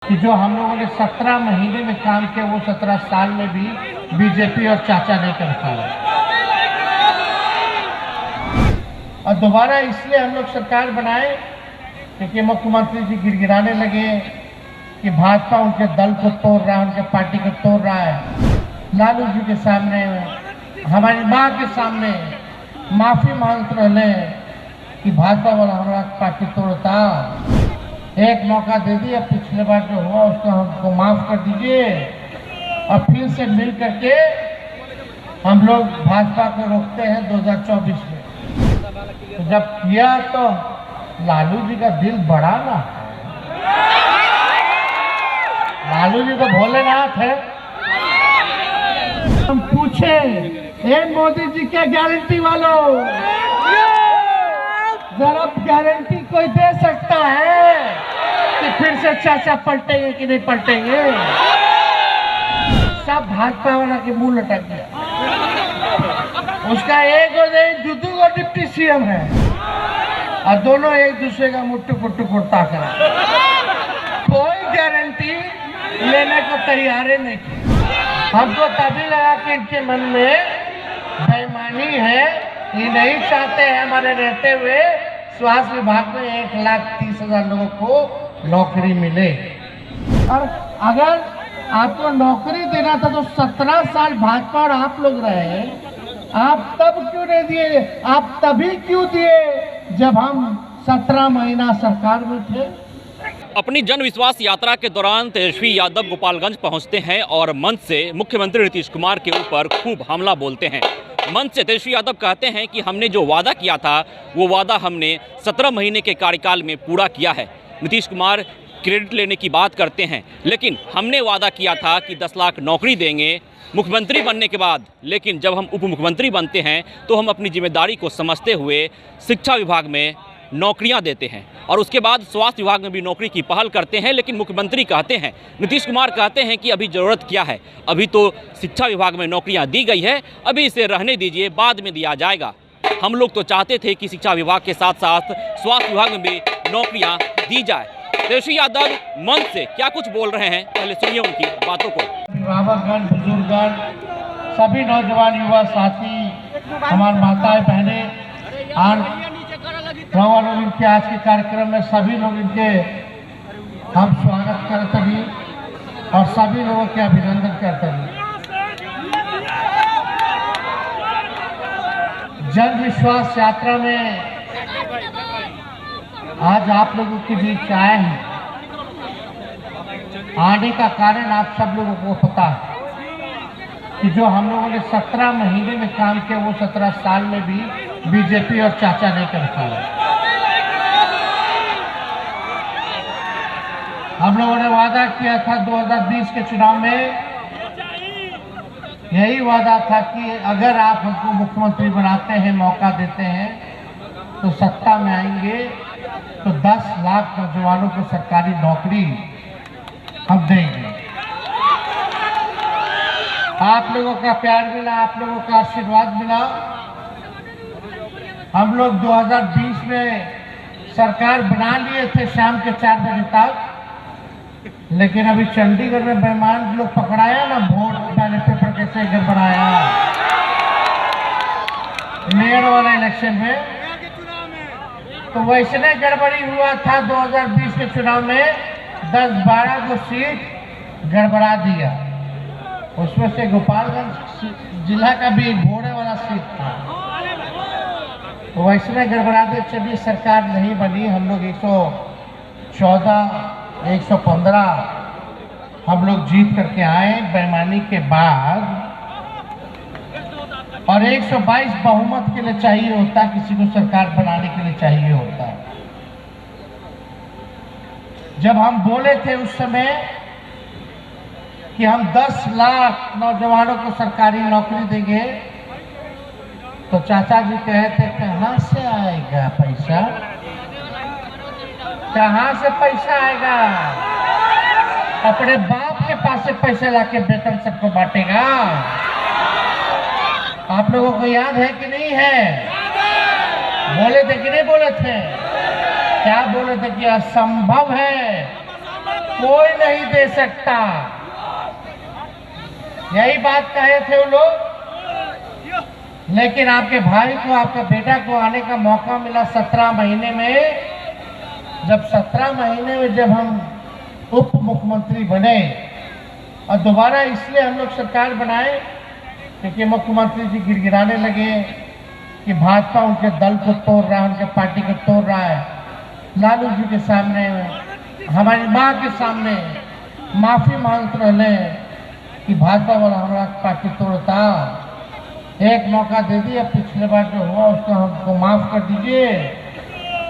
कि जो हम लोगों ने 17 महीने में काम किया वो 17 साल में भी बीजेपी और चाचा नहीं कर पाए। और दोबारा इसलिए हम लोग सरकार बनाए क्योंकि मुख्यमंत्री जी गिड़गिड़ाने लगे कि भाजपा उनके दल को तोड़ रहा है, उनके पार्टी को तोड़ रहा है। लालू जी के सामने, हमारी माँ के सामने माफी मांगते रहे कि भाजपा वाला हमारा पार्टी तोड़ता। एक मौका दे दिया, पिछले बार जो हुआ उसको हमको माफ कर दीजिए और फिर से मिल करके हम लोग भाजपा को रोकते हैं 2024 में। तो जब किया तो लालू जी का दिल बड़ा ना, लालू जी तो भोलेनाथ है। हम पूछे, ए मोदी जी के गारंटी वालों, जरा गारंटी कोई दे सकता है कि फिर से चाचा पलटेंगे कि नहीं पलटेंगे? सब भाजपा वाला के मुंह लटक गया। उसका एक और नहीं, दो डिप्टी सीएम है और दोनों एक दूसरे का मुट्ठू पुट्टू कुर्ता करा। कोई गारंटी लेने को तैयार नहीं थी। हमको तभी लगा कि इनके मन में बेईमानी है, ये नहीं चाहते हैं हमारे रहते हुए स्वास्थ्य विभाग में 1,30,000 लोगों को नौकरी मिले। और अगर आपको नौकरी देना था तो 17 साल भाजपा और आप लोग रहे, आप तब क्यों नहीं दिए? आप तभी क्यों दिए जब हम 17 महीना सरकार में थे? अपनी जन विश्वास यात्रा के दौरान तेजस्वी यादव गोपालगंज पहुंचते हैं और मंच से मुख्यमंत्री नीतीश कुमार के ऊपर खूब हमला बोलते हैं। मंच से तेजस्वी यादव कहते हैं कि हमने जो वादा किया था वो वादा हमने 17 महीने के कार्यकाल में पूरा किया है। नीतीश कुमार क्रेडिट लेने की बात करते हैं, लेकिन हमने वादा किया था कि 10 लाख नौकरी देंगे मुख्यमंत्री बनने के बाद, लेकिन जब हम उप मुख्यमंत्री बनते हैं तो हम अपनी जिम्मेदारी को समझते हुए शिक्षा विभाग में नौकरियां देते हैं और उसके बाद स्वास्थ्य विभाग में भी नौकरी की पहल करते हैं। लेकिन मुख्यमंत्री कहते हैं, नीतीश कुमार कहते हैं कि अभी ज़रूरत क्या है, अभी तो शिक्षा विभाग में नौकरियां दी गई है, अभी इसे रहने दीजिए, बाद में दिया जाएगा। हम लोग तो चाहते थे कि शिक्षा विभाग के साथ साथ स्वास्थ्य विभाग में भी नौकरियाँ दी जाए। तेजस्वी यादव मंच से क्या कुछ बोल रहे हैं, पहले सुनिए उनकी बातों को। अभिभावकगण, बुजुर्गगण, सभी नौजवान युवा साथी, हमारी माताएं बहनें और लोग इनके आज के कार्यक्रम में सभी लोग इनके हम स्वागत करते हैं और सभी लोगों के अभिनंदन करते हैं। जन विश्वास यात्रा में आज आप लोगों के बीच आए हैं। आने का कारण आप सब लोगों को पता है कि जो हम लोगों ने 17 महीने में काम किया वो 17 साल में भी बीजेपी और चाचा नहीं कर पाए। हम लोगों ने वादा किया था 2020 के चुनाव में, यही वादा था कि अगर आप हमको मुख्यमंत्री बनाते हैं, मौका देते हैं, तो सत्ता में आएंगे तो 10 लाख नौजवानों को सरकारी नौकरी हम देंगे। आप लोगों का प्यार मिला, आप लोगों का आशीर्वाद मिला। हम लोग 2020 में सरकार बना लिए थे शाम के 4 बजे तक, लेकिन अभी चंडीगढ़ में बेईमान लोग पकड़ाया ना, वोट बैलेट पेपर कैसे गड़बड़ाया मेयर वाला इलेक्शन में, तो वैसने गड़बड़ी हुआ था 2020 के चुनाव में। 10-12 को सीट गड़बड़ा दिया, उसमें से गोपालगंज जिला का भी घोड़े वाला सीट था, तो वैसने गड़बड़ा दे। चलिए सरकार नहीं बनी, हम लोग 114 115 हम लोग जीत करके आए बेईमानी के बाद, और 122 बहुमत के लिए चाहिए होता, किसी को सरकार बनाने के लिए चाहिए होता। जब हम बोले थे उस समय कि हम 10 लाख नौजवानों को सरकारी नौकरी देंगे, तो चाचा जी कहे थे कहाँ से आएगा पैसा, कहाँ से पैसा आएगा? अपने बाप के पास से पैसे लाके वेतन सबको बांटेगा। आप लोगों को याद है कि नहीं है? बोले थे कि नहीं बोले थे? क्या बोले थे कि असंभव है कोई नहीं दे सकता। यही बात कहे थे वो लोग, लेकिन आपके भाई को, आपका बेटा को आने का मौका मिला 17 महीने में। जब 17 महीने में जब हम उप मुख्यमंत्री बने, और दोबारा इसलिए हम लोग सरकार बनाए क्योंकि मुख्यमंत्री जी गिड़गिड़ाने लगे कि भाजपा उनके दल को तोड़ रहा है, उनके पार्टी को तोड़ रहा है। लालू जी के सामने, हमारी माँ के सामने माफी मांगते रहे कि भाजपा वाला हमारा पार्टी तोड़ता। एक मौका दे दिया, पिछले बार जो हुआ उसको हमको माफ कर दीजिए,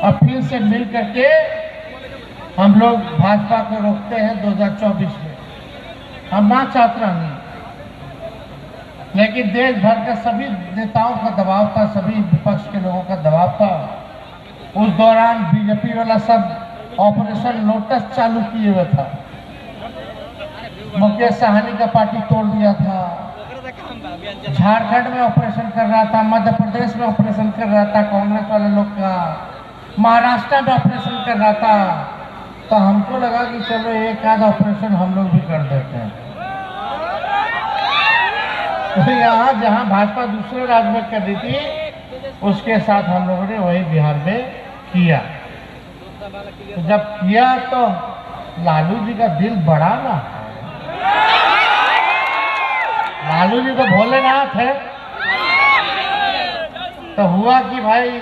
और फिर से मिल करके हम लोग भाजपा को रोकते हैं 2024 में। हम ना चाहते नहीं, लेकिन देश भर का सभी नेताओं का दबाव था, सभी विपक्ष के लोगों का दबाव था। उस दौरान बीजेपी वाला सब ऑपरेशन लोटस चालू किए हुए था। मुकेश साहनी का पार्टी तोड़ दिया था, झारखंड में ऑपरेशन कर रहा था, मध्य प्रदेश में ऑपरेशन कर रहा था कांग्रेस वाले लोग का, महाराष्ट्र में ऑपरेशन कर रहा था। तो हमको लगा कि चलो एक आध ऑपरेशन हम लोग भी कर देते हैं। तो यहाँ जहाँ भाजपा दूसरे राज्य में कर रही थी, उसके साथ हम लोगों ने वही बिहार में किया। तो जब किया तो लालू जी का दिल बड़ा ना, लालू जी तो भोलेनाथ है। तो हुआ कि भाई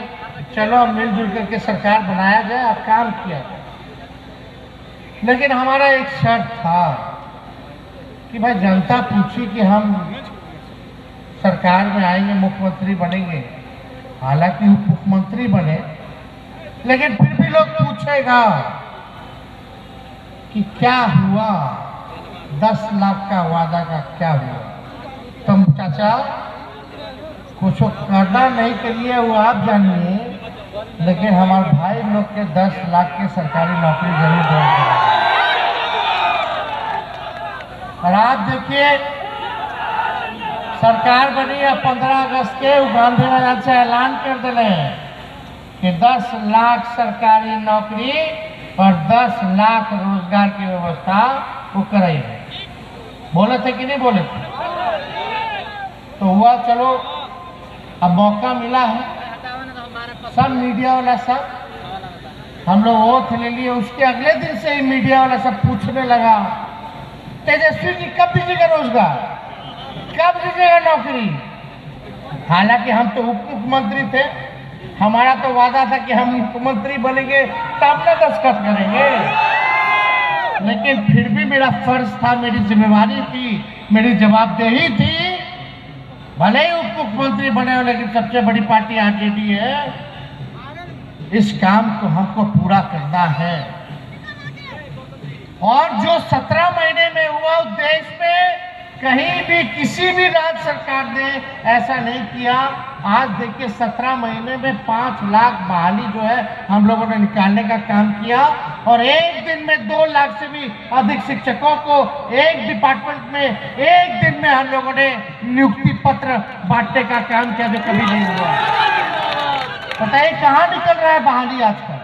चलो मिलजुल करके सरकार बनाया जाए और काम किया जाए। लेकिन हमारा एक शर्त था कि भाई जनता पूछी कि हम सरकार में आएंगे, मुख्यमंत्री बनेंगे, हालांकि उप मुख्यमंत्री बने, लेकिन फिर भी लोग पूछेगा कि क्या हुआ, 10 लाख का वादा का क्या हुआ। तुम चाचा कुछ करना नहीं के लिए वो आप जानिए, लेकिन हमारे भाई लोग के 10 लाख के सरकारी नौकरी जरूर देंगे। और आप देखिए सरकार बनी है 15 अगस्त के, गांधी मैदान से ऐलान कर दिले हैं कि 10 लाख सरकारी नौकरी और 10 लाख रोजगार की व्यवस्था वो कराई। बोले थे कि नहीं बोले थे? तो हुआ, चलो अब मौका मिला है। सब मीडिया वाला सब हम लोग ओथ ले लिए, उसके अगले दिन से ही मीडिया वाला सब पूछने लगा तेजस्वी जी कब दीजिएगा रोजगार, कब दीजिएगा नौकरी। हालांकि हम तो उप मुख्यमंत्री थे, हमारा तो वादा था कि हम मुख्यमंत्री बनेंगे तब ना दस्तखत करेंगे। लेकिन फिर भी मेरा फर्ज था, मेरी जिम्मेवारी थी, मेरी जवाबदेही थी। भले ही उप मुख्यमंत्री बने हो, लेकिन सबसे बड़ी पार्टी आरजेडी है, इस काम को हमको पूरा करना है। और जो 17 महीने में हुआ उस देश में कहीं भी किसी भी राज्य सरकार ने ऐसा नहीं किया। आज देखिए 17 महीने में 5 लाख बहाली जो है हम लोगों ने निकालने का काम किया, और एक दिन में 2 लाख से भी अधिक शिक्षकों को एक डिपार्टमेंट में एक दिन में हम लोगों ने नियुक्ति पत्र बांटने का काम किया, जो कभी नहीं हुआ। बताइए कहाँ निकल रहा है बहाली आजकल।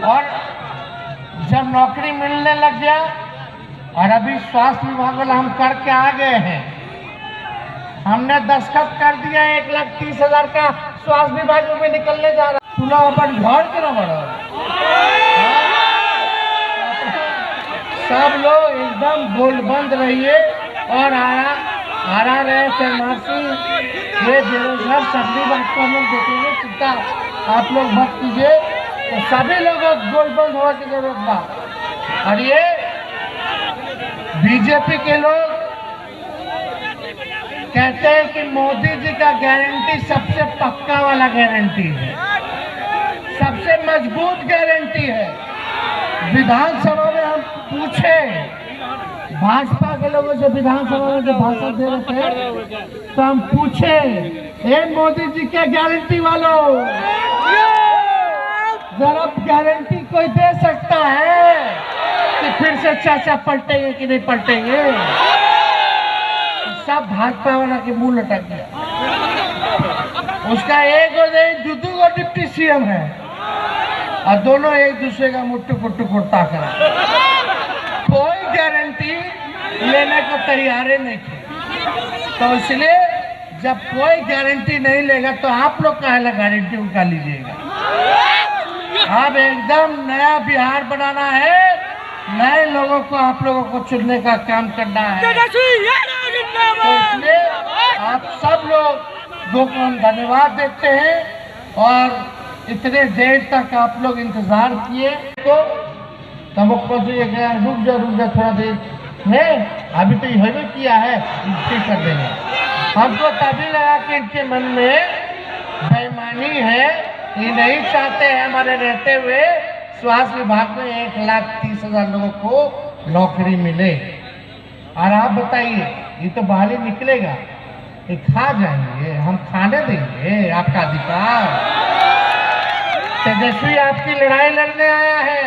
और जब नौकरी मिलने लग गया, और अभी स्वास्थ्य विभाग वाला हम करके आ गए हैं, हमने दस्तखत कर दिया 1,30,000 का स्वास्थ्य विभाग में निकलने जा रहा। तुला अपन घर के ना बढ़ा, सब लोग एकदम गोलबंद रहिए। और आरा रहे शर्मासी, ये बेरोजगार सभी बात को हम लोग देखेंगे, चिंता आप लोग मत कीजिए। तो सभी लोगों को गोलबंद होने की जरूरत बा। और ये बीजेपी के लोग कहते हैं कि मोदी जी का गारंटी सबसे पक्का वाला गारंटी है, सबसे मजबूत गारंटी है। विधानसभा में हम पूछे भाजपा के लोगों से, विधानसभा में जो भाषण दे रहे थे, तो हम पूछे ए मोदी जी के गारंटी वालों, जरा गारंटी कोई दे सकता है कि फिर से चाचा पलटेंगे कि नहीं पलटेंगे। सब भाजपा वाला के मुंह लटक गया। उसका एक और नहीं, 2 डिप्टी सीएम है, और दोनों एक दूसरे का मुट्ठू पुट्टू कुर्ता करा। कोई गारंटी लेने को तैयार नहीं थे। तो इसलिए जब कोई गारंटी नहीं लेगा तो आप लोग काहे गारंटी उनका लीजिएगा। अब एकदम नया बिहार बनाना है, नए लोगों को आप लोगों को चुनने का काम करना है। तो इसलिए आप सब लोग को हम धन्यवाद देते हैं और इतने देर तक आप लोग इंतजार किए। तो मुख्यमंत्री रुक जा थोड़ा देर में, अभी तो ये किया है, ठीक कर देंगे। हमको तभी लगा कि इनके मन में बेईमानी है, ये नहीं चाहते हैं हमारे रहते हुए स्वास्थ्य विभाग में 1,30,000 लोगों को नौकरी मिले। और आप बताइए, ये तो बहाली निकलेगा, ये खा जाएंगे, हम खाने देंगे, आपका अधिकार। तेजस्वी आपकी लड़ाई लड़ने आया है,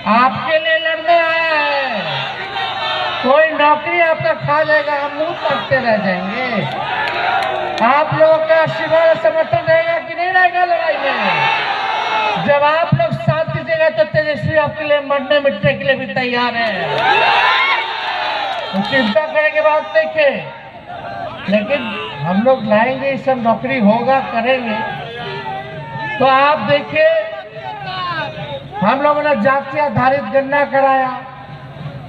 आपके लिए लड़ने आया है। कोई नौकरी आपका खा जाएगा, हम मुंह तकते रह जाएंगे। आप लोगों का आशीर्वाद समर्थन रहेगा कि नहीं रहेगा लड़ाई में? जब आप लोग साथ दीजिएगा तो तेजस्वी आपके लिए मरने मिटने के लिए भी तैयार है। तो चिंता करने की बात देखें, लेकिन हम लोग लाएंगे, ये सब नौकरी होगा, करेंगे। तो आप देखिए, हम लोगों ने जाति आधारित गणना कराया,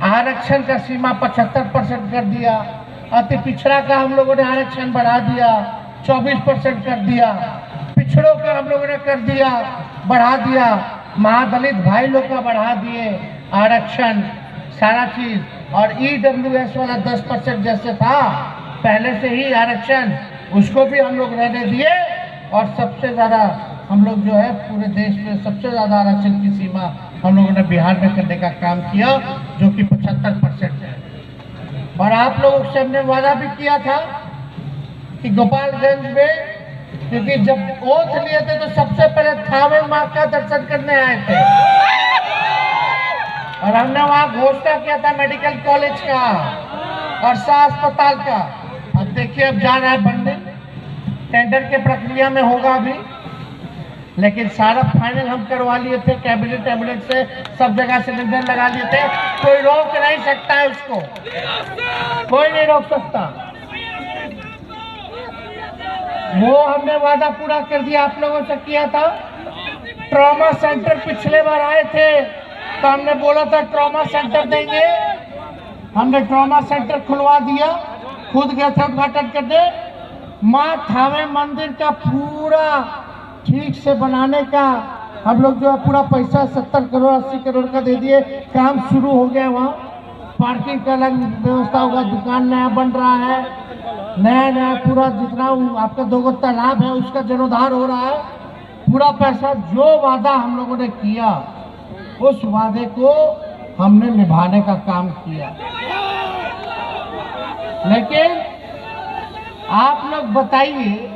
आरक्षण का सीमा 75% कर दिया, अति पिछड़ा का हम लोगों ने आरक्षण बढ़ा दिया, 24% कर दिया, पिछड़ों का हम लोगों ने कर दिया, बढ़ा दिया, महादलित भाई लोग का बढ़ा दिए आरक्षण, सारा चीज। और EWS वाला 10% जैसे था पहले से ही आरक्षण, उसको भी हम लोग रहने दिए। और सबसे ज़्यादा हम लोग जो है पूरे देश में सबसे ज़्यादा आरक्षण की सीमा हम लोगों ने बिहार में करने का काम किया, जो कि 75% है। और आप लोगों से हमने वादा भी किया था कि गोपालगंज में, क्योंकि जब ओथ लिए थे तो सबसे पहले थावे माँ का दर्शन करने आए थे, और हमने वहाँ घोषणा किया था मेडिकल कॉलेज का और अस्पताल का। अब देखिए, अब जा रहा है बनने, टेंडर के प्रक्रिया में होगा अभी, लेकिन सारा फाइनल हम करवा लिए थे, कैबिनेट से सब जगह सिलेंडर लगा लिए थे। कोई रोक नहीं सकता है उसको, कोई नहीं रोक सकता। वो हमने वादा पूरा कर दिया, आप लोगों से किया था। ट्रॉमा सेंटर पिछले बार आए थे तो हमने बोला था ट्रॉमा सेंटर देंगे, हमने ट्रॉमा सेंटर खुलवा दिया, खुद गए थे उद्घाटन करने। माँ थावे मंदिर का पूरा ठीक से बनाने का हम लोग जो है पूरा पैसा 70 करोड़ 80 करोड़ का दे दिए, काम शुरू हो गया। वहाँ पार्किंग का अलग व्यवस्था होगा, दुकान नया बन रहा है, नया पूरा जितना आपका 2 तालाब है उसका जीर्णोद्धार हो रहा है। पूरा पैसा जो वादा हम लोगों ने किया, उस वादे को हमने निभाने का काम किया। लेकिन आप लोग बताइए,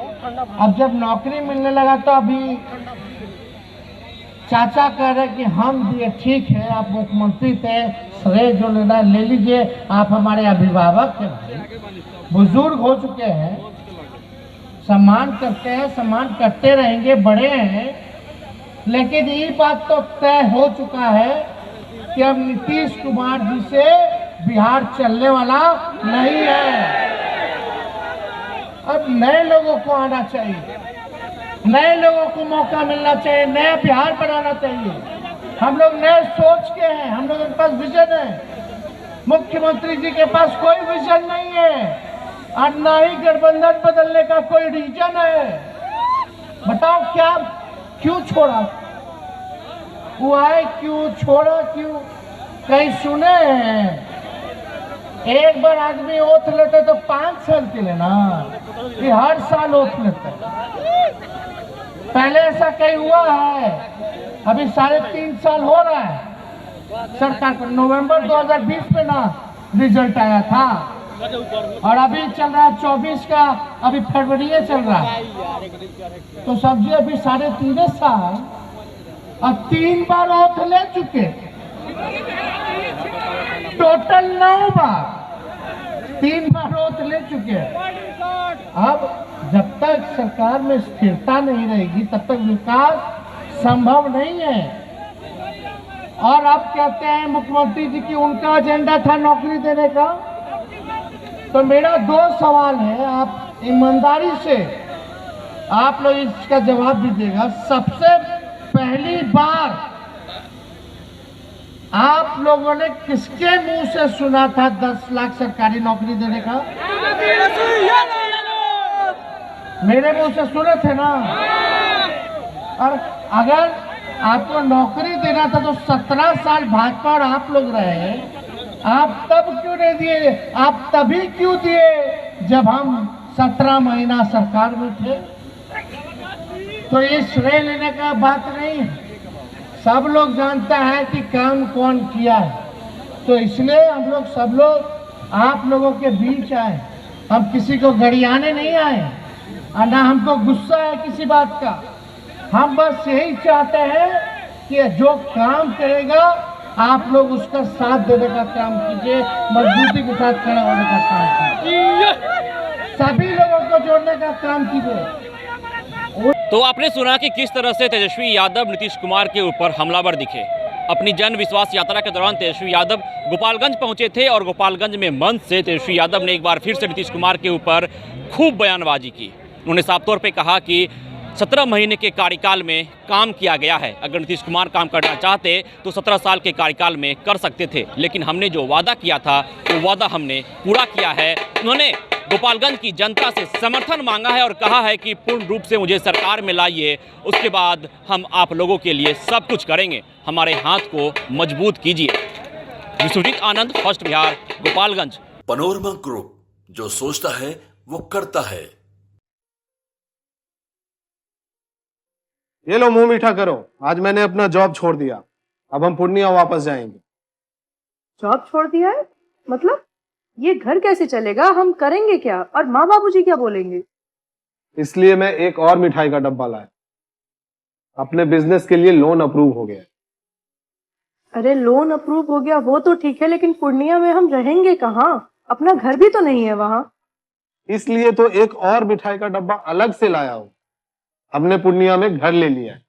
अब जब नौकरी मिलने लगा तो अभी चाचा कह रहे कि हम भी ठीक है, आप मुख्यमंत्री थे, श्रेय जो लेना ले लीजिए, आप हमारे अभिभावक हैं, बुजुर्ग हो चुके हैं, सम्मान करते हैं, सम्मान करते रहेंगे, बड़े हैं। लेकिन ये बात तो तय हो चुका है कि अब नीतीश कुमार जी से बिहार चलने वाला नहीं है। अब नए लोगों को आना चाहिए, नए लोगों को मौका मिलना चाहिए, नया बिहार बनाना चाहिए। हम लोग नए सोच के हैं, हम लोगों के पास विजन है। मुख्यमंत्री जी के पास कोई विजन नहीं है और ना ही गठबंधन बदलने का कोई रीजन है। बताओ क्या, क्यों छोड़ा, वो आए क्यों, छोड़ा क्यों, कहीं सुने हैं? एक बार आदमी ओथ लेते तो 5 साल के लिए ना, ये हर साल ओथ लेते। पहले ऐसा कहीं हुआ है? अभी 3.5 साल हो रहा है सरकार को। नवंबर 2020 में ना रिजल्ट आया था, और अभी चल रहा है 24 का, अभी फरवरी चल रहा है। तो समझिए अभी 3.5 साल, अब 3 बार ओथ ले चुके, टोटल 9 बार, 3 बार ओथ ले चुके। अब जब तक सरकार में स्थिरता नहीं रहेगी तब तक विकास संभव नहीं है। और आप कहते हैं मुख्यमंत्री जी की उनका एजेंडा था नौकरी देने का, तो मेरा 2 सवाल है, आप ईमानदारी से आप लोग इसका जवाब दीजिएगा। सबसे पहली बार आप लोगों ने किसके मुंह से सुना था 10 लाख सरकारी नौकरी देने का? मेरे मुंह से सुने थे ना। और अगर आपको नौकरी देना था तो 17 साल भाजपा और आप लोग रहे, आप तब क्यों नहीं दिए? आप तभी क्यों दिए जब हम 17 महीना सरकार में थे? तो ये श्रेय लेने का बात नहीं है। सब लोग जानता है कि काम कौन किया है, तो इसलिए हम लोग सब लोग आप लोगों के बीच आए। हम किसी को गरियाने नहीं आए और ना हमको गुस्सा है किसी बात का। हम बस यही चाहते हैं कि जो काम करेगा आप लोग उसका साथ देने का काम कीजिए, मजबूती के साथ खड़ा होने का काम कीजिए, सभी लोगों को जोड़ने का काम कीजिए। तो आपने सुना कि किस तरह से तेजस्वी यादव नीतीश कुमार के ऊपर हमलावर दिखे। अपनी जन विश्वास यात्रा के दौरान तेजस्वी यादव गोपालगंज पहुंचे थे और गोपालगंज में मंच से तेजस्वी यादव ने एक बार फिर से नीतीश कुमार के ऊपर खूब बयानबाजी की। उन्होंने साफ तौर पे कहा कि 17 महीने के कार्यकाल में काम किया गया है। अगर नीतीश कुमार काम करना चाहते तो 17 साल के कार्यकाल में कर सकते थे, लेकिन हमने जो वादा किया था वो वादा हमने पूरा किया है। उन्होंने गोपालगंज की जनता से समर्थन मांगा है और कहा है कि पूर्ण रूप से मुझे सरकार में लाइए, उसके बाद हम आप लोगों के लिए सब कुछ करेंगे, हमारे हाथ को मजबूत कीजिए। Vishwajit Anand, first Bihar, Gopalganj. Panorama Group, जो सोचता है वो करता है। ये लो मुंह मीठा करो, आज मैंने अपना जॉब छोड़ दिया, अब हम पूर्णिया वापस जाएंगे। जॉब छोड़ दिया है? मतलब ये घर कैसे चलेगा? हम करेंगे क्या? और माँ बाबूजी क्या बोलेंगे? इसलिए मैं एक और मिठाई का डब्बा लाया। अपने बिजनेस के लिए लोन अप्रूव हो गया। अरे लोन अप्रूव हो गया वो तो ठीक है, लेकिन पूर्णिया में हम रहेंगे कहाँ? अपना घर भी तो नहीं है वहाँ। इसलिए तो एक और मिठाई का डब्बा अलग से लाया हूँ। हमने पूर्णिया में घर ले लिया है,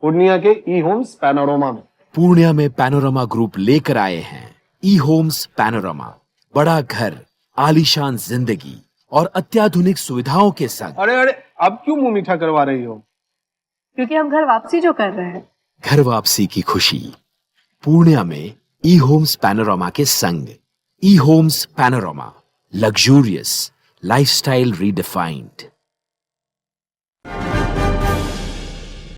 पूर्णिया के ई होम्स पैनोरमा में। पूर्णिया में पैनोरमा ग्रुप लेकर आए हैं ई होम्स पैनोरमा। बड़ा घर, आलीशान जिंदगी और अत्याधुनिक सुविधाओं के संग। अरे अरे, अब क्यों मुंह मीठा करवा रही हो? क्योंकि हम घर वापसी जो कर रहे हैं। घर वापसी की खुशी पूर्णिया में ई होम्स पैनोरमा के संग। E Homes Panorama, luxurious lifestyle redefined.